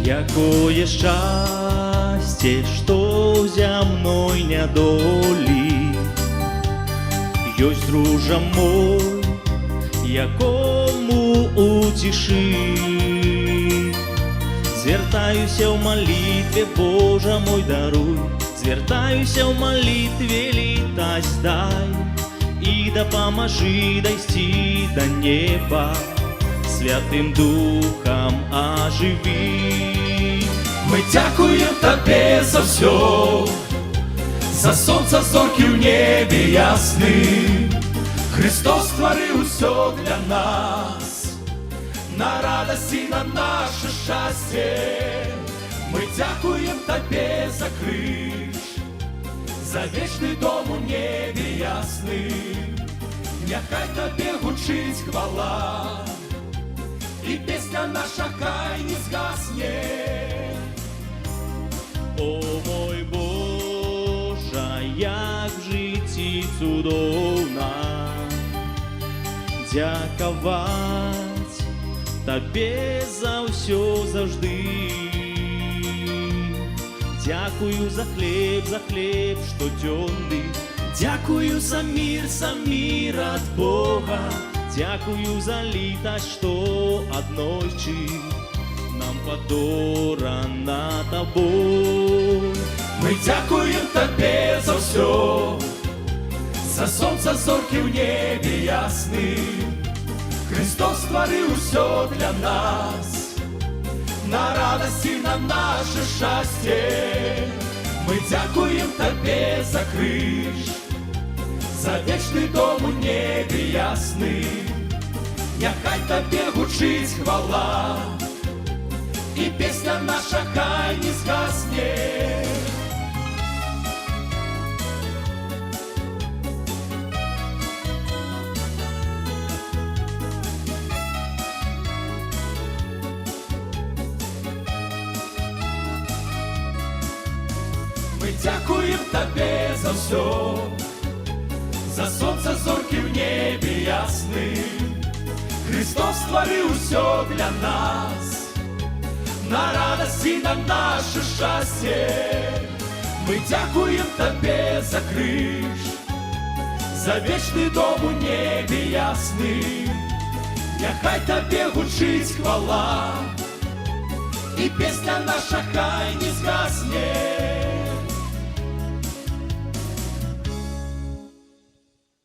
Якое счастье, что зямной нядолі ёсць дружа мой, якому у цішы звяртаюся ў малітве, Божа мой, даруй, звяртаюся ў малітве, літасць дай і дапамажы дайсці да неба, Святым Духам ажыві. Мы дзякуем Табе за ўсё, за сонца, зоркі ў небе ясным. Христос стварыў усё для нас, на радасць і на наше шчасце. Мы дзякуем Табе за крыж, за вечны дом у небе ясным. Няхай Табе гучыць хвала, і песня наша хай не згасне. О мой Божа, як в житті цудоўна дзякаваць Табе за ўсё заўжды. Дзякую за хлеб штодзённы, дзякую за мір ад Бога, дзякую за літасць, што аднойчы нам падорана Табой. Мы дзякуем Табе за ўсё, за сонца, зоркі ў небе ясным. Христос стварыў усё для нас, на радасць і на наше шчасце. Мы дзякуем Табе за крыж, за вечны дом у небе ясным. Няхай Табе гучыць хвала, і песня наша хай не згасне. Мы дзякуем Табе за ўсё, за сонца, зоркі ў небе ясным. Христос стварыў усё для нас, на радасць і на наше шчасце. Мы дзякуем Табе за крыж, за вечны дом у небе ясным. Няхай Табе гучыць хвала, і песня наша хай не згасне.